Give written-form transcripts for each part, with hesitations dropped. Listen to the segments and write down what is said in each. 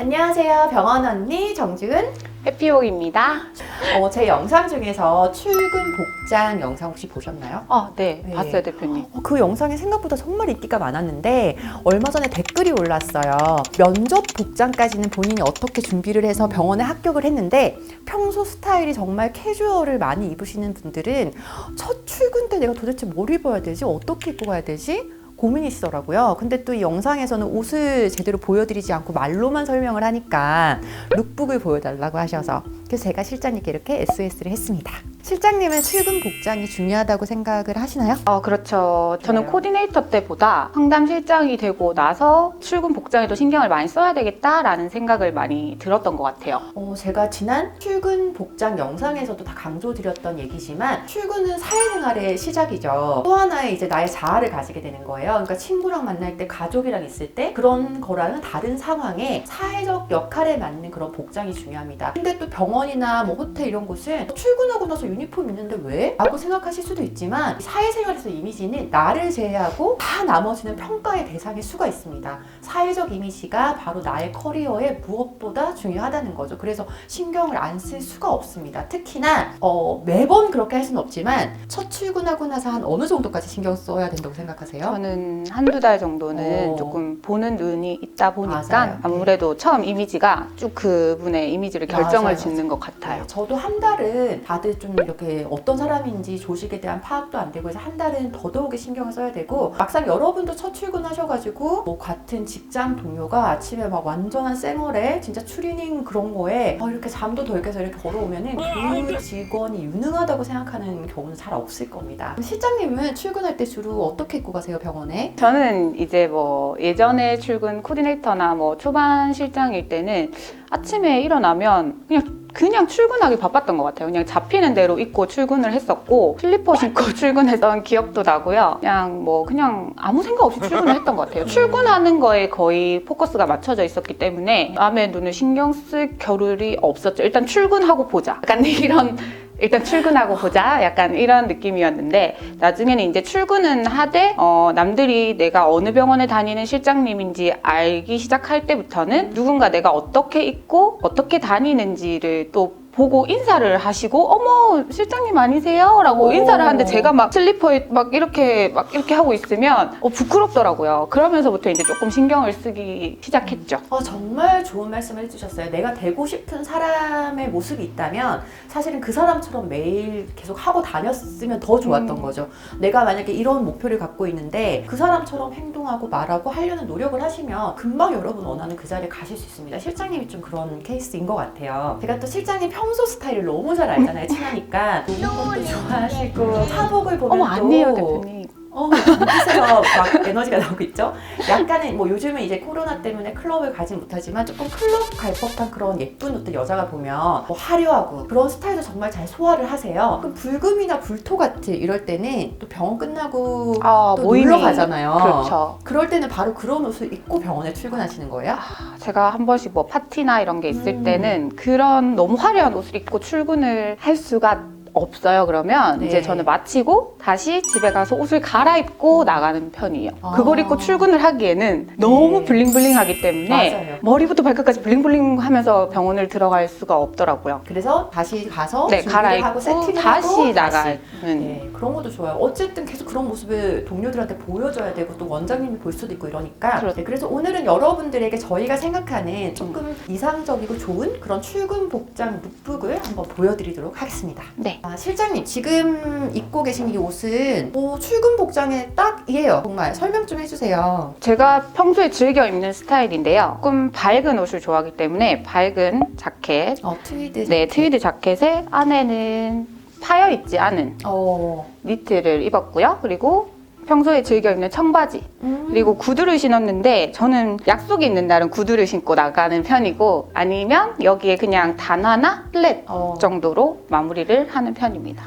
안녕하세요. 병원 언니 정지은. 해피옥입니다. 제 영상 중에서 출근 복장 영상 혹시 보셨나요? 네, 네. 봤어요, 대표님. 그 영상이 생각보다 정말 인기가 많았는데 얼마 전에 댓글이 올랐어요. 면접 복장까지는 본인이 어떻게 준비를 해서 병원에 합격을 했는데 평소 스타일이 정말 캐주얼을 많이 입으시는 분들은 첫 출근 때 내가 도대체 뭘 입어야 되지? 어떻게 입고 가야 되지? 고민이시더라고요. 근데 또 이 영상에서는 옷을 제대로 보여드리지 않고 말로만 설명을 하니까 룩북을 보여달라고 하셔서 그래서 제가 실장님께 이렇게 SOS를 했습니다. 실장님은 출근 복장이 중요하다고 생각을 하시나요? 그렇죠. 저는 그래요. 코디네이터 때보다 상담실장이 되고 나서 출근 복장에도 신경을 많이 써야 되겠다라는 생각을 많이 들었던 것 같아요. 제가 지난 출근 복장 영상에서도 다 강조드렸던 얘기지만 출근은 사회생활의 시작이죠. 또 하나의 이제 나의 자아를 가지게 되는 거예요. 그러니까 친구랑 만날 때, 가족이랑 있을 때 그런 거랑은 다른 상황에 사회적 역할에 맞는 그런 복장이 중요합니다. 근데 또 병원이나 뭐 호텔 이런 곳은 출근하고 나서 유니폼 있는데 왜? 라고 생각하실 수도 있지만 사회생활에서 이미지는 나를 제외하고 다 나머지는 평가의 대상일 수가 있습니다. 사회적 이미지가 바로 나의 커리어에 무엇보다 중요하다는 거죠. 그래서 신경을 안 쓸 수가 없습니다. 특히나 매번 그렇게 할 수는 없지만 첫 출근하고 나서 한 어느 정도까지 신경 써야 된다고 생각하세요? 저는 한두 달 정도는 어. 조금 보는 눈이 있다 보니까 맞아요. 아무래도 처음 이미지가 쭉 그분의 이미지를 결정을 맞아요. 짓는 것 같아요. 저도 한 달은 다들 좀 이렇게 어떤 사람인지 조직에 대한 파악도 안 되고 해서 한 달은 더더욱이 신경을 써야 되고 막상 여러분도 첫 출근하셔가지고 뭐 같은 직장 동료가 아침에 막 완전한 쌩얼에 진짜 추리닝 그런 거에 이렇게 잠도 덜 깨서 이렇게 걸어오면은 그 직원이 유능하다고 생각하는 경우는 잘 없을 겁니다. 실장님은 출근할 때 주로 어떻게 입고 가세요, 병원에? 저는 이제 뭐 예전에 출근 코디네이터나 뭐 초반 실장일 때는 아침에 일어나면 그냥 출근하기 바빴던 것 같아요. 그냥 잡히는 대로 입고 출근을 했었고 슬리퍼 신고 출근했던 기억도 나고요. 그냥 아무 생각 없이 출근을 했던 것 같아요. 출근하는 거에 거의 포커스가 맞춰져 있었기 때문에 남의 눈을 신경 쓸 겨를이 없었죠. 일단 출근하고 보자. 약간 일단 출근하고 보자 약간 이런 느낌이었는데 나중에는 이제 출근은 하되 남들이 내가 어느 병원에 다니는 실장님인지 알기 시작할 때부터는 누군가 내가 어떻게 입고 어떻게 다니는지를 또 보고 인사를 하시고 어머 실장님 아니세요? 라고 인사를 하는데 제가 막 슬리퍼에 막 이렇게 하고 있으면 부끄럽더라고요. 그러면서부터 이제 조금 신경을 쓰기 시작했죠. 정말 좋은 말씀을 해주셨어요. 내가 되고 싶은 사람의 모습이 있다면 사실은 그 사람처럼 매일 계속 하고 다녔으면 더 좋았던 거죠. 내가 만약에 이런 목표를 갖고 있는데 그 사람처럼 행동하고 말하고 하려는 노력을 하시면 금방 여러분 원하는 그 자리에 가실 수 있습니다. 실장님이 좀 그런 케이스인 것 같아요. 제가 또 실장님 평소 스타일을 너무 잘 알잖아요. 친하니까 노는 것도 좋아하시고 사복을 보면 어머 아니에요 대표님. 보세요. 막 에너지가 나오고 있죠? 약간은 뭐 요즘은 이제 코로나 때문에 클럽을 가진 못하지만 조금 클럽 갈 법한 그런 예쁜 옷들 여자가 보면 뭐 화려하고 그런 스타일도 정말 잘 소화를 하세요. 그럼 불금이나 불토 같은 이럴 때는 또 병원 끝나고 또 모임이 놀러 가잖아요. 그렇죠. 그럴 때는 바로 그런 옷을 입고 병원에 출근하시는 거예요? 제가 한 번씩 뭐 파티나 이런 게 있을 때는 그런 너무 화려한 옷을 입고 출근을 할 수가 없어요. 그러면 네. 이제 저는 마치고 다시 집에 가서 옷을 갈아입고 나가는 편이에요. 그걸 입고 출근을 하기에는 너무 블링블링하기 때문에 맞아요. 머리부터 발끝까지 블링블링 하면서 병원을 들어갈 수가 없더라고요. 그래서 다시 가서 네, 준비를 갈아입고 하고 세팅을 다시 하고 나가는. 네, 그런 것도 좋아요. 어쨌든 계속 그런 모습을 동료들한테 보여줘야 되고 또 원장님이 볼 수도 있고 이러니까 그렇죠. 네, 그래서 오늘은 여러분들에게 저희가 생각하는 조금 이상적이고 좋은 그런 출근 복장 룩북을 한번 보여드리도록 하겠습니다. 네. 실장님 지금 입고 계신 이 옷은 출근 복장에 딱이에요. 정말 설명 좀 해주세요. 제가 평소에 즐겨 입는 스타일인데요. 조금 밝은 옷을 좋아하기 때문에 밝은 자켓, 트위드 네, 트위드 자켓에 안에는 파여 있지 않은 니트를 입었고요. 그리고 평소에 즐겨 입는 청바지 그리고 구두를 신었는데 저는 약속이 있는 날은 구두를 신고 나가는 편이고 아니면 여기에 그냥 단화나 플랫 정도로 마무리를 하는 편입니다.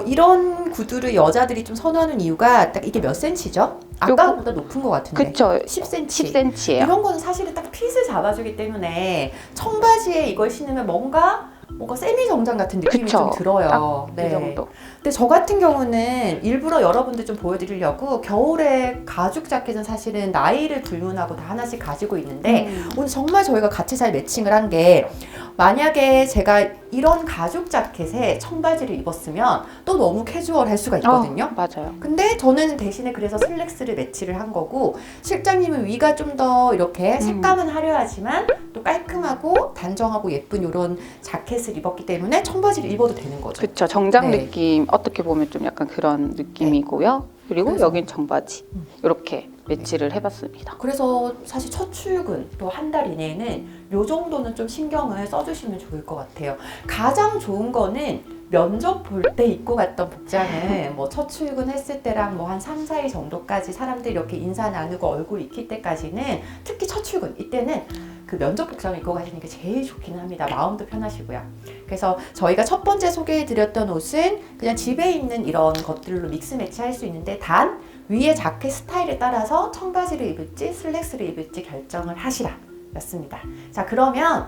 이런 구두를 여자들이 좀 선호하는 이유가 딱 이게 몇 센치죠? 아까보다 높은 것 같은데. 그쵸. 10cm. 10cm예요. 이런 거는 사실은 딱 핏을 잡아주기 때문에 청바지에 이걸 신으면 뭔가 뭔가 세미 정장 같은 느낌이 그쵸. 좀 들어요. 이 정도. 근데 저 같은 경우는 일부러 여러분들 좀 보여드리려고 겨울에 가죽 자켓은 사실은 나이를 불문하고 다 하나씩 가지고 있는데 오늘 정말 저희가 같이 잘 매칭을 한 게 만약에 제가 이런 가죽 자켓에 청바지를 입었으면 또 너무 캐주얼할 수가 있거든요. 맞아요. 근데 저는 대신에 그래서 슬랙스를 매치를 한 거고 실장님은 위가 좀 더 이렇게 색감은 화려하지만 또 깔끔하고 단정하고 예쁜 이런 자켓을 입었기 때문에 청바지를 입어도 되는 거죠. 그쵸. 정장 네. 느낌 어떻게 보면 좀 약간 그런 느낌이고요. 그리고 그래서- 여긴 청바지 이렇게 매치를 해봤습니다. 그래서 사실 첫 출근 또 한 달 이내에는 요 정도는 좀 신경을 써주시면 좋을 것 같아요. 가장 좋은 거는 면접 볼 때 입고 갔던 복장은 뭐 첫 출근했을 때랑 뭐 한 3, 4일 정도까지 사람들이 이렇게 인사 나누고 얼굴 익힐 때까지는 특히 첫 출근 이때는 그 면접 복장을 입고 가시는 게 제일 좋기는 합니다. 마음도 편하시고요. 그래서 저희가 첫 번째 소개해드렸던 옷은 그냥 집에 있는 이런 것들로 믹스 매치 할 수 있는데 단 위에 자켓 스타일에 따라서 청바지를 입을지 슬랙스를 입을지 결정을 하시라 였습니다. 자 그러면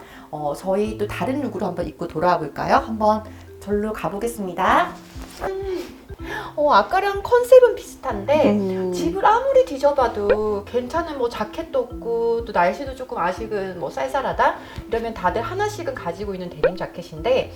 저희 또 다른 룩으로 한번 입고 돌아와 볼까요? 한번 절로 가보겠습니다. 아까랑 컨셉은 비슷한데 집을 아무리 뒤져봐도 괜찮은 뭐 자켓도 없고 또 날씨도 조금 아직은 뭐 쌀쌀하다 이러면 다들 하나씩은 가지고 있는 데님 자켓인데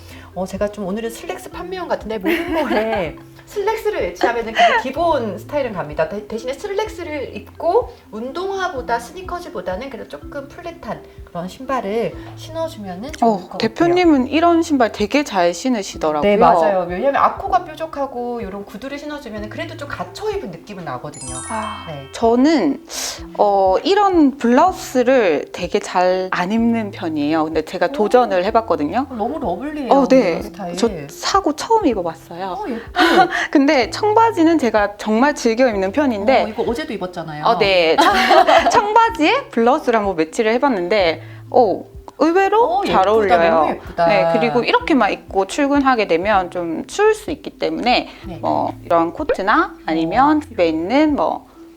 제가 좀 오늘은 슬랙스 판매용 같은데 모든 거에 슬랙스를 매치하면 그게 기본 스타일은 갑니다. 대신에 슬랙스를 입고 운동화보다 스니커즈보다는 그래도 조금 플랫한 그런 신발을 신어주면 좋을 것 같아요. 대표님은 이런 신발 되게 잘 신으시더라고요. 네 맞아요. 왜냐면 악코가 뾰족하고 이런 구두를 신어주면 그래도 좀 갇혀 입은 느낌은 나거든요. 네. 저는 이런 블라우스를 되게 잘 안 입는 편이에요. 근데 제가 도전을 해봤거든요. 너무 러블리해요. 네. 이런 스타일. 저 사고 처음 입어봤어요. 예뻐. 근데 청바지는 제가 정말 즐겨 입는 편인데 이거 어제도 입었잖아요. 네. 청바지에 블라우스를 한번 매치를 해봤는데 의외로 잘 예쁘다, 어울려요. 너무 예쁘다. 네, 그리고 이렇게만 입고 출근하게 되면 좀 추울 수 있기 때문에 네. 이런 코트나 아니면 집에 있는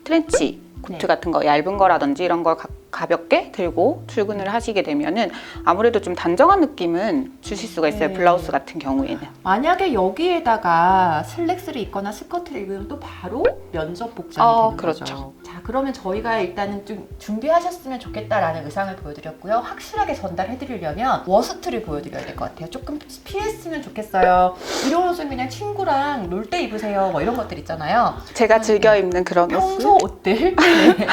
트렌치 코트 네. 같은 거 얇은 거라든지 이런 걸 가볍게 들고 출근을 하시게 되면은 아무래도 좀 단정한 느낌은 주실 수가 있어요. 네. 블라우스 같은 경우에는. 만약에 여기에다가 슬랙스를 입거나 스커트를 입으면 또 바로 면접 복장이 되는 그렇죠. 거죠. 자, 그러면 저희가 일단은 좀 준비하셨으면 좋겠다라는 의상을 보여드렸고요. 확실하게 전달해드리려면 워스트를 보여드려야 될 것 같아요. 조금 피했으면 좋겠어요. 이런 옷은 그냥 친구랑 놀 때 입으세요. 뭐 이런 것들 있잖아요. 제가 즐겨 입는 그런 평소 옷을. 옷들 네.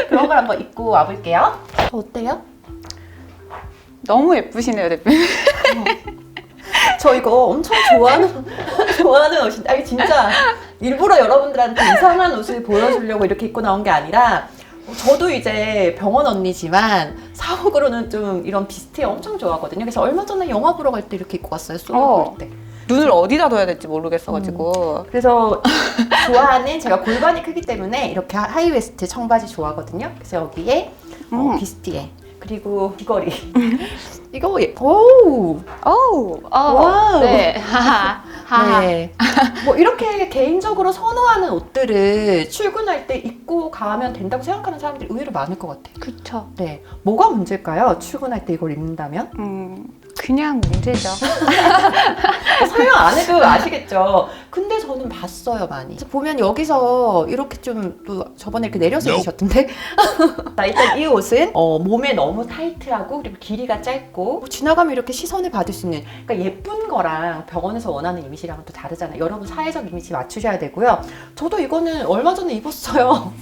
그런 걸 한번 입고 와볼게요. 저 어때요? 너무 예쁘시네요, 대표님. 저 이거 엄청 좋아하는 옷인데 아니 진짜 일부러 여러분들한테 이상한 옷을 보여주려고 이렇게 입고 나온 게 아니라 저도 이제 병원 언니지만 사복으로는 좀 이런 비스트 엄청 좋아하거든요. 그래서 얼마 전에 영화 보러 갈 때 이렇게 입고 왔어요. 솔로 볼 때. 눈을 어디다 둬야 될지 모르겠어가지고. 그래서 좋아하는 제가 골반이 크기 때문에 이렇게 하이웨스트 청바지 좋아하거든요. 그래서 여기에 비스티에 그리고 귀걸이 이거 오우 와우. 네. 네. 뭐 이렇게 개인적으로 선호하는 옷들을 출근할 때 입고 가면 된다고 생각하는 사람들이 의외로 많을 것 같아요. 그쵸. 네. 뭐가 문제일까요? 출근할 때 이걸 입는다면? 그냥 문제죠. 설명 안 해도 아시겠죠. 근데 저는 봤어요 많이. 보면 여기서 이렇게 좀 또 저번에 이렇게 내려서 입으셨던데. 자, 일단 이 옷은 몸에 너무 타이트하고 그리고 길이가 짧고 지나가면 이렇게 시선을 받을 수 있는. 그러니까 예쁜 거랑 병원에서 원하는 이미지랑은 또 다르잖아요. 여러분 사회적 이미지 맞추셔야 되고요. 저도 이거는 얼마 전에 입었어요.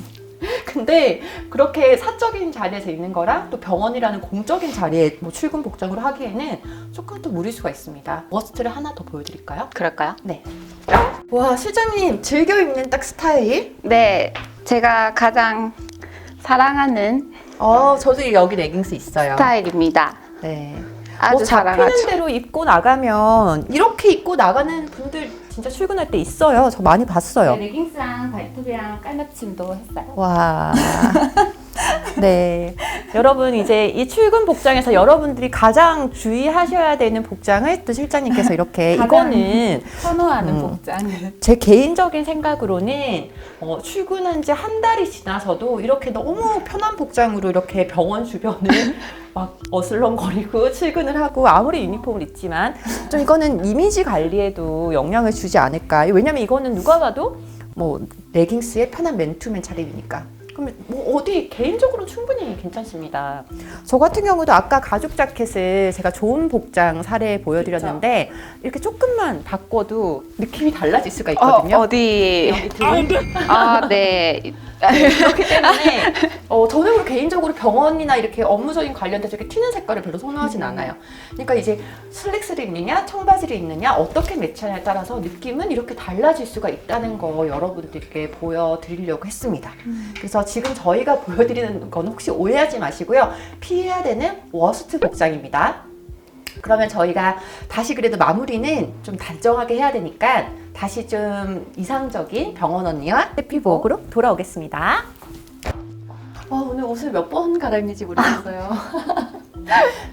근데 그렇게 사적인 자리에서 입는 거랑 또 병원이라는 공적인 자리에 뭐 출근 복장으로 하기에는 조금 또 무리수가 있습니다. 워스트를 하나 더 보여드릴까요? 그럴까요? 네. 와, 실장님 즐겨 입는 딱 스타일. 네. 제가 가장 사랑하는 저도 여기 레깅스 있어요. 스타일입니다. 네. 아주 뭐 잡히는 사랑하죠. 대로 입고 나가면 이렇게 입고 나가는 분들 진짜 출근할 때 있어요. 저 많이 봤어요. 네, 레깅스랑 발톱이랑 깔맞춤도 했어요. 와. 네. 여러분 이제 이 출근 복장에서 여러분들이 가장 주의하셔야 되는 복장을 또 실장님께서 이렇게 이거는 선호하는 복장을. 제 개인적인 생각으로는 출근한 지 한 달이 지나서도 이렇게 너무 편한 복장으로 이렇게 병원 주변을 막 어슬렁거리고 출근을 하고 아무리 유니폼을 입지만 좀 이거는 이미지 관리에도 영향을 주지 않을까. 왜냐면 이거는 누가 봐도 뭐 레깅스에 편한 맨투맨 차림이니까. 그러면 뭐 어디 개인적으로는 충분히 괜찮습니다. 저 같은 경우도 아까 가죽 자켓을 제가 좋은 복장 사례 보여드렸는데 이렇게 조금만 바꿔도 느낌이 달라질 수가 있거든요. 어디? 여기 등. 아, 네. 그렇기 때문에 저는 개인적으로 병원이나 이렇게 업무적인 관련돼서 이렇게 튀는 색깔을 별로 선호하진 않아요. 그러니까 이제 슬랙스를 입느냐 청바지를 입느냐 어떻게 매치하냐에 따라서 느낌은 이렇게 달라질 수가 있다는 거 여러분들께 보여드리려고 했습니다. 그래서 지금 저희가 보여드리는 건 혹시 오해하지 마시고요. 피해야 되는 워스트 복장입니다. 그러면 저희가 다시 그래도 마무리는 좀 단정하게 해야 되니까 다시 좀 이상적인 병원 언니와 해피복으로 돌아오겠습니다. 오늘 옷을 몇 번 갈아입는지 모르겠어요.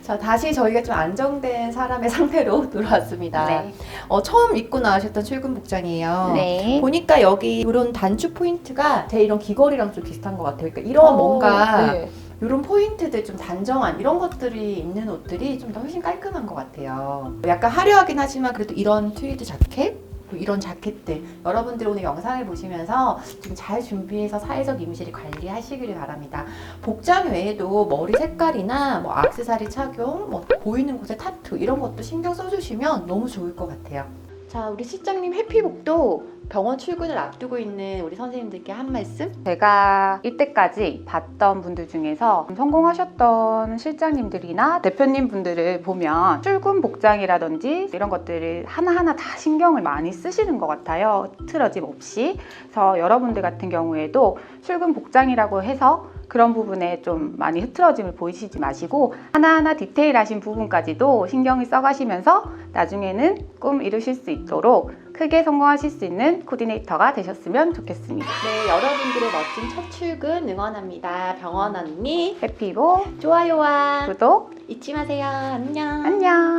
자, 다시 저희가 좀 안정된 사람의 상태로 돌아왔습니다. 네. 처음 입고 나오셨던 출근 복장이에요. 네. 보니까 여기 이런 단추 포인트가 제 이런 귀걸이랑 좀 비슷한 것 같아요. 그러니까 이런 뭔가 네. 이런 포인트들 좀 단정한 이런 것들이 있는 옷들이 좀 더 훨씬 깔끔한 것 같아요. 약간 화려하긴 하지만 그래도 이런 트위드 자켓, 또 이런 자켓들 여러분들 오늘 영상을 보시면서 좀 잘 준비해서 사회적 이미지를 관리하시길 바랍니다. 복장 외에도 머리 색깔이나 뭐 액세서리 착용, 뭐 보이는 곳에 타투 이런 것도 신경 써주시면 너무 좋을 것 같아요. 자, 우리 실장님 해피복도 병원 출근을 앞두고 있는 우리 선생님들께 한 말씀? 제가 이때까지 봤던 분들 중에서 성공하셨던 실장님들이나 대표님 분들을 보면 출근 복장이라든지 이런 것들을 하나하나 다 신경을 많이 쓰시는 것 같아요. 틀어짐 없이. 그래서 여러분들 같은 경우에도 출근 복장이라고 해서 그런 부분에 좀 많이 흐트러짐을 보이시지 마시고 하나하나 디테일하신 부분까지도 신경을 써가시면서 나중에는 꿈 이루실 수 있도록 크게 성공하실 수 있는 코디네이터가 되셨으면 좋겠습니다. 네, 여러분들의 멋진 첫 출근 응원합니다. 병원 언니 해피보 좋아요와 구독 잊지 마세요. 안녕. 안녕.